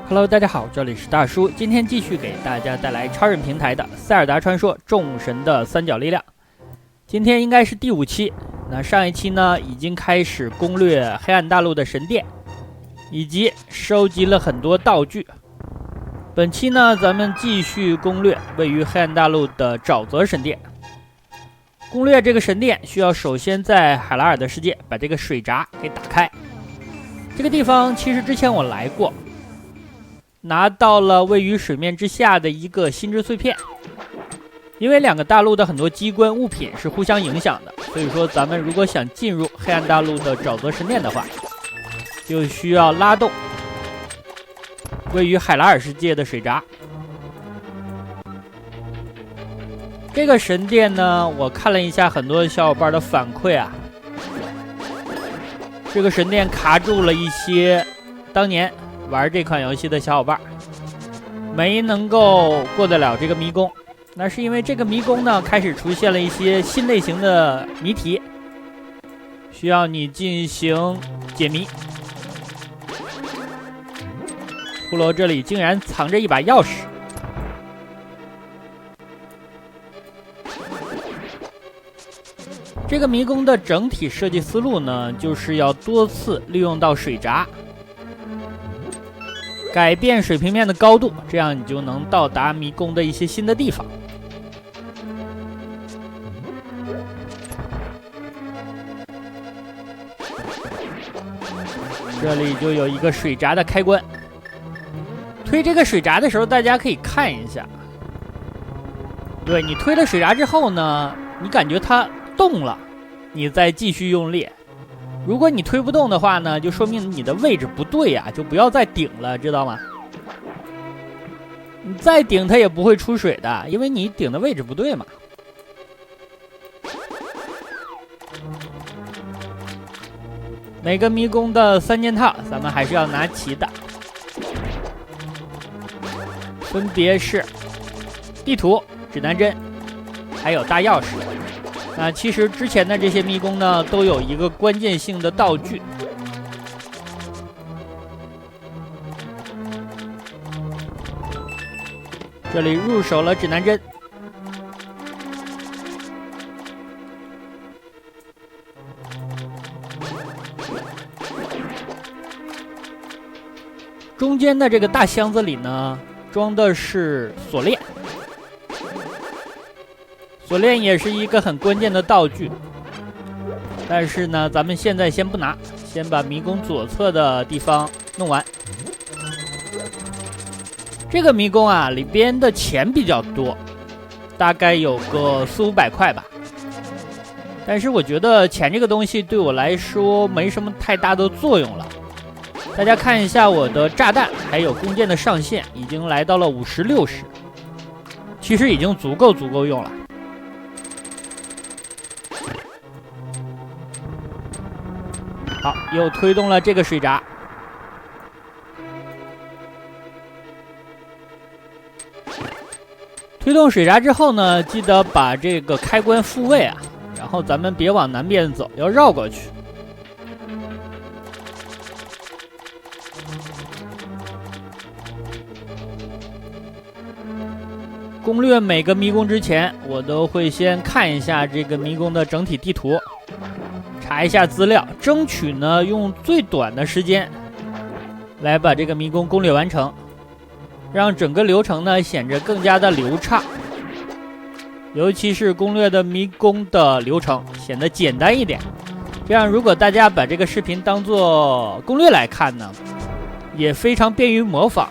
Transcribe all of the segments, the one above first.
Hello， 大家好，这里是大叔，今天继续给大家带来超人平台的《塞尔达传说：众神的三角力量》。今天应该是第5期，那上一期呢已经开始攻略黑暗大陆的神殿，以及收集了很多道具。本期呢，咱们继续攻略位于黑暗大陆的沼泽神殿。攻略这个神殿，需要首先在海拉尔的世界把这个水闸给打开。这个地方其实之前我来过。拿到了位于水面之下的一个心之碎片，因为2个大陆的很多机关物品是互相影响的，所以说咱们如果想进入黑暗大陆的沼泽神殿的话，就需要拉动位于海拉尔世界的水闸。这个神殿呢，我看了一下很多小伙伴的反馈啊，这个神殿卡住了一些当年玩这款游戏的小伙伴，没能够过得了这个迷宫。那是因为这个迷宫呢，开始出现了一些新类型的谜题，需要你进行解谜。骷髅这里竟然藏着一把钥匙。这个迷宫的整体设计思路呢，就是要多次利用到水闸，改变水平面的高度，这样你就能到达迷宫的一些新的地方。这里就有一个水闸的开关，推这个水闸的时候，大家可以看一下。对，你推了水闸之后呢，你感觉它动了，你再继续用力。如果你推不动的话呢，就说明你的位置不对呀，就不要再顶了，知道吗？你再顶它也不会出水的，因为你顶的位置不对嘛。每个迷宫的3件套，咱们还是要拿齐的，分别是地图、指南针，还有大钥匙。那其实之前的这些迷宫呢，都有一个关键性的道具。这里入手了指南针，中间的这个大箱子里呢，装的是锁链。锁链也是一个很关键的道具，但是呢，咱们现在先不拿，先把迷宫左侧的地方弄完。这个迷宫啊，里边的钱比较多，大概有个400-500块吧。但是我觉得钱这个东西对我来说没什么太大的作用了。大家看一下我的炸弹还有弓箭的上限，已经来到了50、60，其实已经足够用了。好，又推动了这个水闸。推动水闸之后呢，记得把这个开关复位啊，然后咱们别往南边走，要绕过去。攻略每个迷宫之前，我都会先看一下这个迷宫的整体地图，查一下资料，争取呢用最短的时间来把这个迷宫攻略完成，让整个流程呢显得更加的流畅。尤其是攻略的迷宫的流程显得简单一点，这样如果大家把这个视频当做攻略来看呢，也非常便于模仿。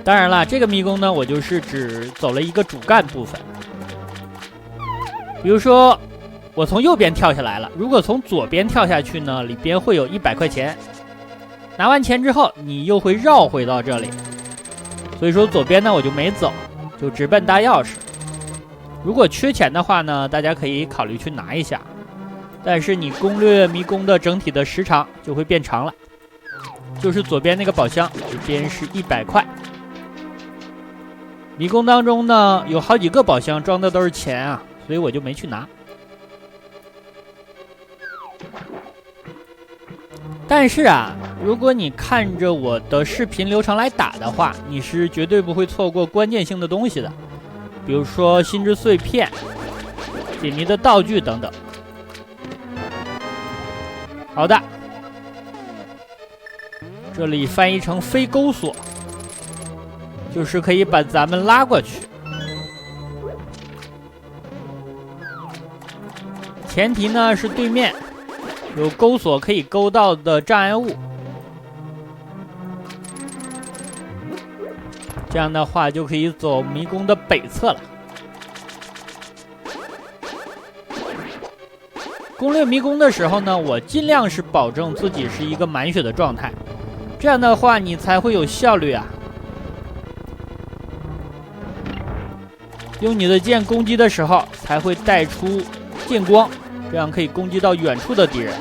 当然了，这个迷宫呢，我就是只走了一个主干部分。比如说，我从右边跳下来了，如果从左边跳下去呢，里边会有100块钱。拿完钱之后，你又会绕回到这里。所以说左边呢我就没走，就直奔大钥匙。如果缺钱的话呢，大家可以考虑去拿一下，但是你攻略迷宫的整体的时长就会变长了。就是左边那个宝箱，这边是100块。迷宫当中呢有好几个宝箱装的都是钱啊，所以我就没去拿。但是啊，如果你看着我的视频流程来打的话，你是绝对不会错过关键性的东西的，比如说心之碎片、解谜的道具等等。好的，这里翻译成飞钩索，就是可以把咱们拉过去。前提呢是对面有钩索可以勾到的障碍物，这样的话就可以走迷宫的北侧了。攻略迷宫的时候呢，我尽量是保证自己是一个满血的状态，这样的话你才会有效率啊。用你的剑攻击的时候才会带出剑光，这样可以攻击到远处的敌人。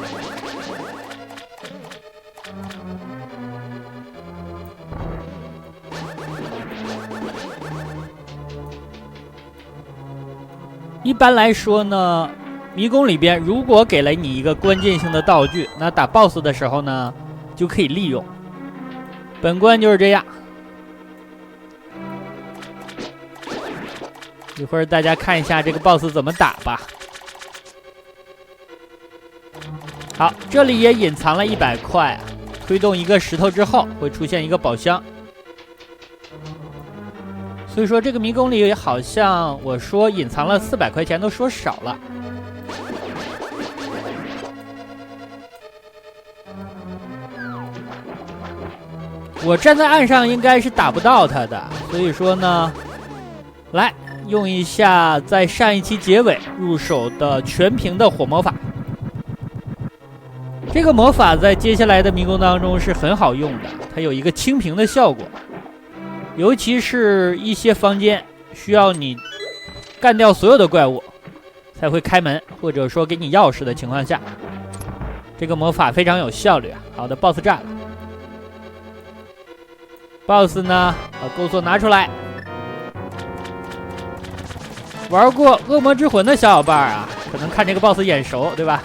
一般来说呢，迷宫里边如果给了你一个关键性的道具，那打 BOSS 的时候呢就可以利用。本关就是这样，一会儿大家看一下这个 BOSS 怎么打吧。好，这里也隐藏了100块啊，推动一个石头之后会出现一个宝箱。所以说这个迷宫里好像我说隐藏了400块钱都说少了。我站在岸上应该是打不到他的，所以说呢，来用一下在上一期结尾入手的全屏的火魔法。这个魔法在接下来的迷宫当中是很好用的，它有一个清屏的效果，尤其是一些房间需要你干掉所有的怪物才会开门，或者说给你钥匙的情况下，这个魔法非常有效率啊。好的 ，BOSS 炸了。BOSS 呢，把钩索拿出来。玩过恶魔之魂的小伙伴啊，可能看这个 BOSS 眼熟，对吧？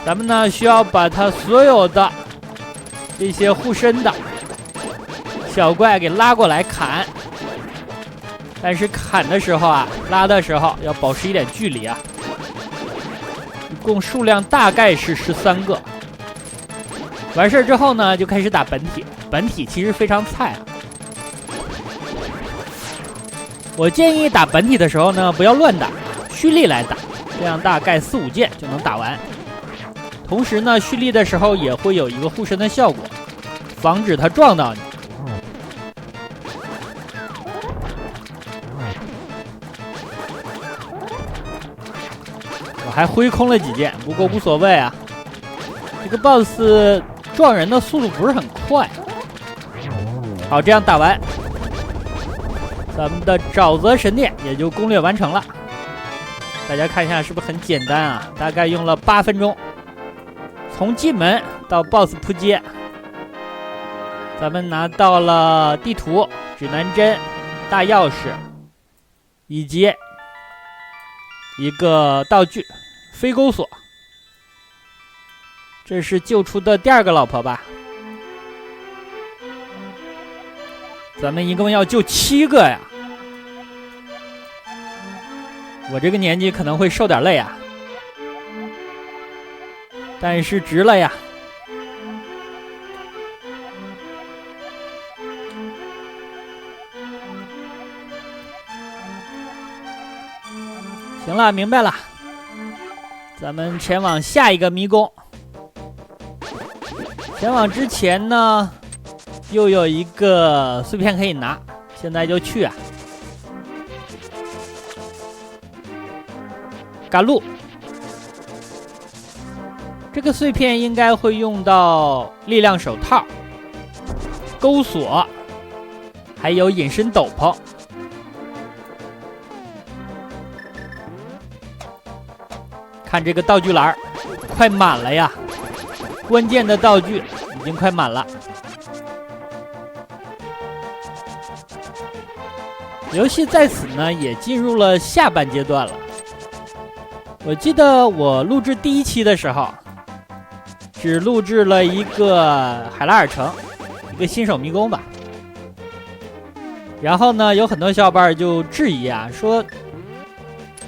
咱们呢需要把他所有的这些护身的小怪给拉过来砍，但是砍的时候啊，拉的时候要保持一点距离啊。一共数量大概是13个。完事之后呢，就开始打本体。本体其实非常菜啊。我建议打本体的时候呢，不要乱打，蓄力来打，这样大概4、5剑就能打完。同时呢，蓄力的时候也会有一个护身的效果，防止它撞到你。我还挥空了几剑，不过无所谓啊。这个 BOSS 撞人的速度不是很快。好，这样打完，咱们的沼泽神殿也就攻略完成了。大家看一下是不是很简单啊？大概用了8分钟。从进门到 BOSS 扑街，咱们拿到了地图、指南针、大钥匙，以及一个道具飞钩索。这是救出的第2个老婆吧？咱们一共要救7个呀！我这个年纪可能会受点累啊。但是值了呀！行了，明白了。咱们前往下一个迷宫。前往之前呢，又有一个碎片可以拿，现在就去啊！赶路。这个碎片应该会用到力量手套、钩索，还有隐身斗篷。看这个道具栏快满了呀，关键的道具已经快满了。游戏在此呢也进入了下半阶段了。我记得我录制第1期的时候，只录制了一个海拉尔城，一个新手迷宫吧。然后呢，有很多小伙伴就质疑啊，说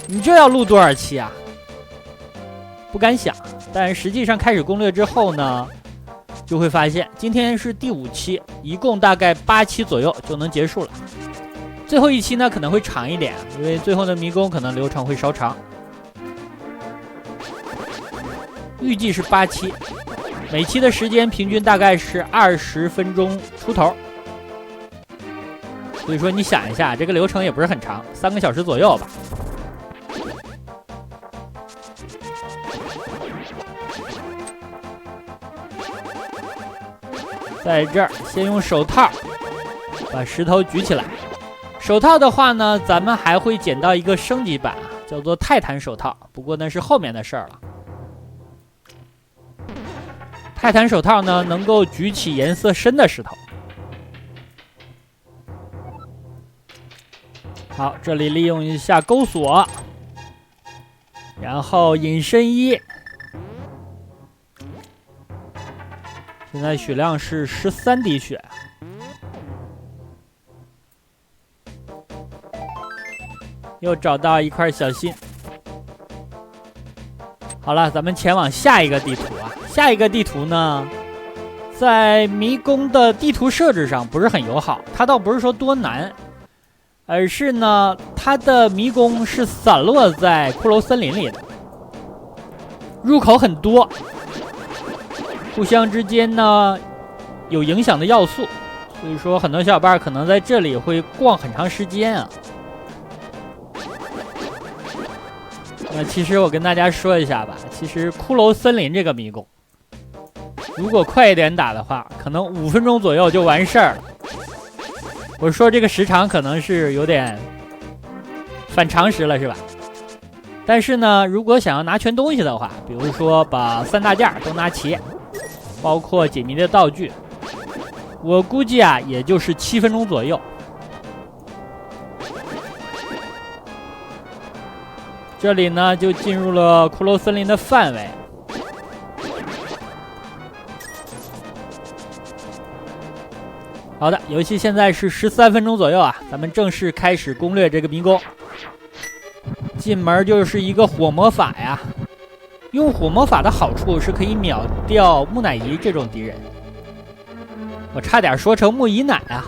你这要录多少期啊？不敢想。但实际上开始攻略之后呢，就会发现今天是第5期，一共大概8期左右就能结束了。最后1期呢可能会长一点，因为最后的迷宫可能流程会稍长。预计是8期，每期的时间平均大概是20分钟出头。所以说你想一下，这个流程也不是很长，3个小时左右吧。在这儿先用手套把石头举起来。手套的话呢，咱们还会捡到一个升级版，叫做泰坦手套，不过那是后面的事儿了。泰坦手套呢，能够举起颜色深的石头。好，这里利用一下钩索，然后隐身衣。现在血量是13滴血。又找到一块小心。好了，咱们前往下一个地图啊。下一个地图呢，在迷宫的地图设置上不是很友好，它倒不是说多难，而是呢，它的迷宫是散落在骷髅森林里的，入口很多，互相之间呢有影响的要素，所以说很多小伙伴可能在这里会逛很长时间啊。其实我跟大家说一下吧，其实骷髅森林这个迷宫，如果快一点打的话，可能5分钟左右就完事儿了。我说这个时长可能是有点反常识了，是吧？但是呢，如果想要拿全东西的话，比如说把3大件都拿齐，包括解谜的道具，我估计啊，也就是7分钟左右。这里呢，就进入了骷髅森林的范围。好的，游戏现在是13分钟左右啊，咱们正式开始攻略这个迷宫。进门就是一个火魔法呀，用火魔法的好处是可以秒掉木乃伊这种敌人。我差点说成木姨奶啊。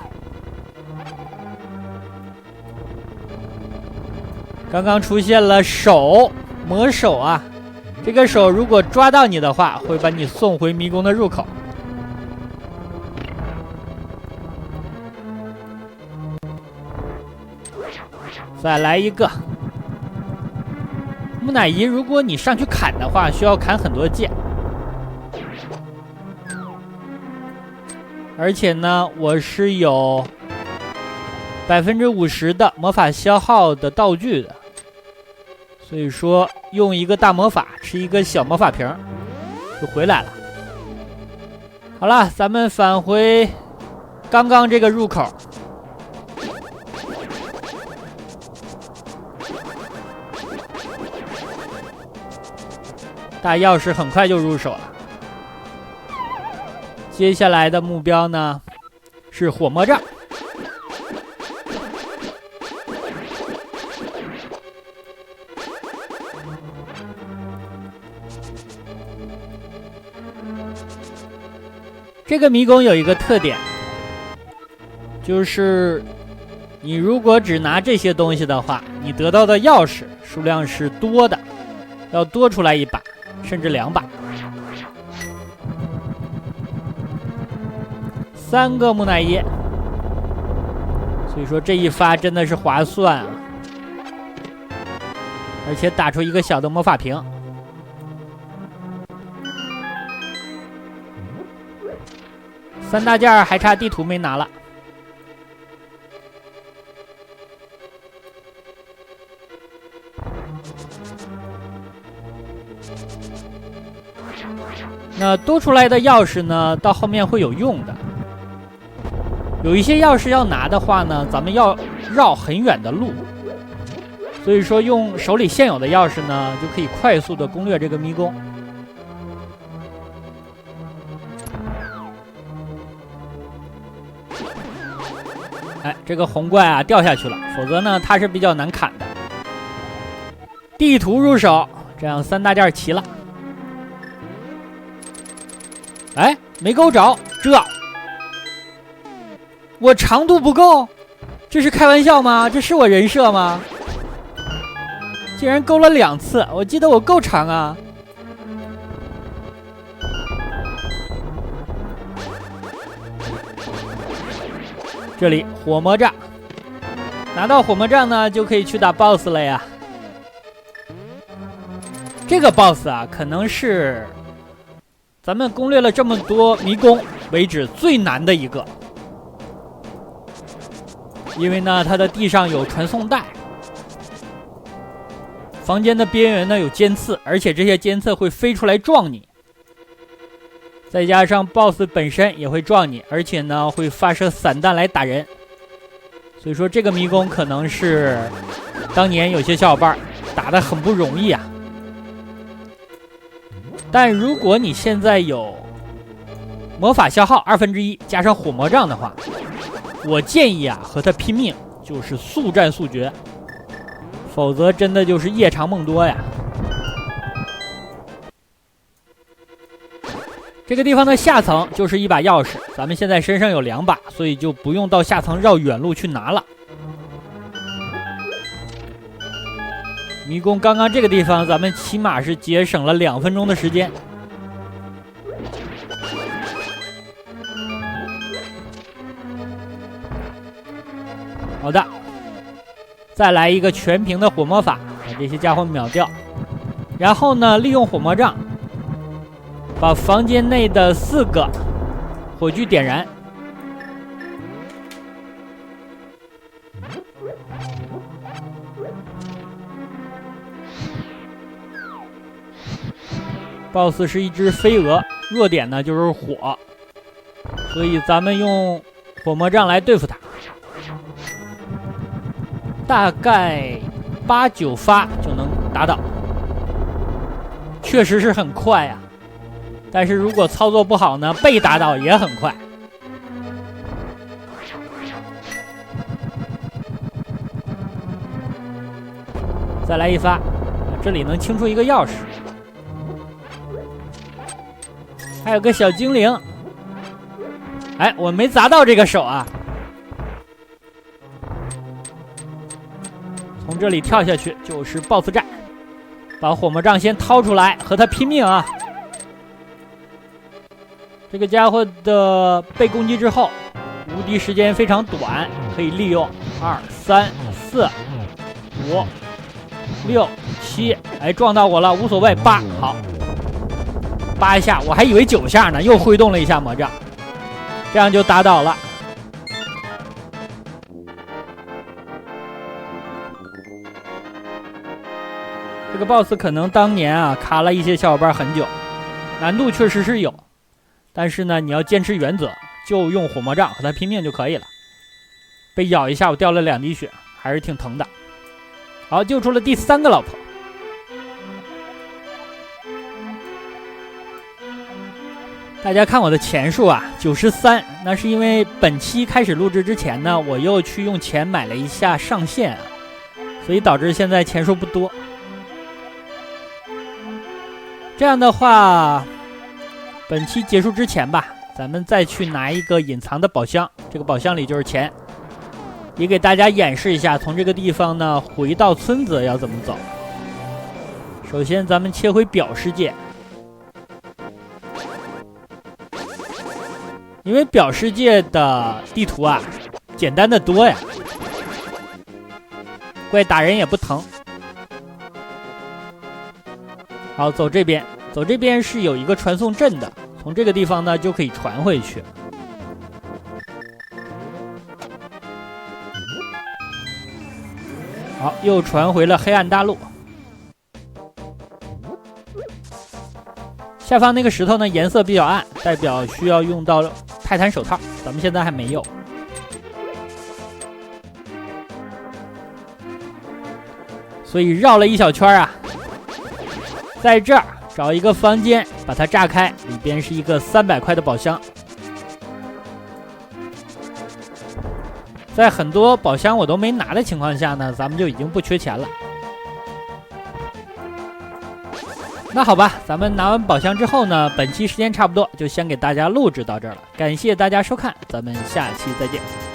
刚刚出现了手魔手啊，这个手如果抓到你的话，会把你送回迷宫的入口。再来一个木乃伊，如果你上去砍的话，需要砍很多剑。而且呢，我是有50%的魔法消耗的道具的。所以说，用一个大魔法吃一个小魔法瓶就回来了。好了，咱们返回刚刚这个入口。大钥匙很快就入手了。接下来的目标呢是火魔杖。这个迷宫有一个特点，就是你如果只拿这些东西的话，你得到的钥匙数量是多的，要多出来1把，甚至2把。3个木乃伊，所以说这一发真的是划算啊！而且打出一个小的魔法瓶。3大件还差地图没拿了。那多出来的钥匙呢，到后面会有用的。有一些钥匙要拿的话呢，咱们要绕很远的路，所以说用手里现有的钥匙呢，就可以快速的攻略这个迷宫。哎，这个红怪啊掉下去了，否则呢它是比较难砍的。地图入手，这样3大件齐了。哎，没够着，我长度不够，这是开玩笑吗？这是我人设吗？竟然勾了2次，我记得我够长啊。这里火魔杖，拿到火魔杖呢，就可以去打 BOSS 了呀。这个 BOSS 啊，可能是咱们攻略了这么多迷宫为止最难的一个，因为呢，它的地上有传送带，房间的边缘呢有尖刺，而且这些尖刺会飞出来撞你。再加上 BOSS 本身也会撞你，而且呢会发射散弹来打人，所以说这个迷宫可能是当年有些小伙伴打得很不容易啊。但如果你现在有魔法消耗1/2加上火魔杖的话，我建议啊和他拼命，就是速战速决，否则真的就是夜长梦多呀。这个地方的下层就是一把钥匙，咱们现在身上有2把，所以就不用到下层绕远路去拿了。迷宫刚刚这个地方，咱们起码是节省了2分钟的时间。好的，再来一个全屏的火魔法，把这些家伙秒掉。然后呢，利用火魔杖把房间内的4个火炬点燃。BOSS 是一只飞蛾，弱点呢就是火，所以咱们用火魔杖来对付它。大概8、9发就能打倒，确实是很快呀。但是如果操作不好呢，被打倒也很快。再来1发，这里能清出一个钥匙，还有个小精灵。哎，我没砸到这个手啊。从这里跳下去就是 BOSS 战，把火魔杖先掏出来和他拼命啊。这个家伙的被攻击之后无敌时间非常短，可以利用2、3、4、5、6、7，哎，撞到我了，无所谓，8，好，8下，我还以为9下呢，又挥动了一下魔杖，这样就打倒了。这个 BOSS 可能当年啊卡了一些小伙伴很久，难度确实是有，但是呢，你要坚持原则，就用火魔杖和他拼命就可以了。被咬一下，我掉了2滴血，还是挺疼的。好，救出了第3个老婆。大家看我的钱数啊，93，那是因为本期开始录制之前呢，我又去用钱买了一下上限啊，所以导致现在钱数不多。这样的话，本期结束之前吧，咱们再去拿一个隐藏的宝箱，这个宝箱里就是钱。也给大家演示一下，从这个地方呢回到村子要怎么走。首先咱们切回表世界，因为表世界的地图啊简单的多呀，怪打人也不疼。好，走这边，走这边是有一个传送阵的，从这个地方呢就可以传回去。好，又传回了黑暗大陆。下方那个石头呢颜色比较暗，代表需要用到泰坦手套，咱们现在还没有。所以绕了一小圈啊，在这儿找一个房间把它炸开，里边是一个300块的宝箱。在很多宝箱我都没拿的情况下呢，咱们就已经不缺钱了。那好吧，咱们拿完宝箱之后呢，本期时间差不多，就先给大家录制到这儿了。感谢大家收看，咱们下期再见。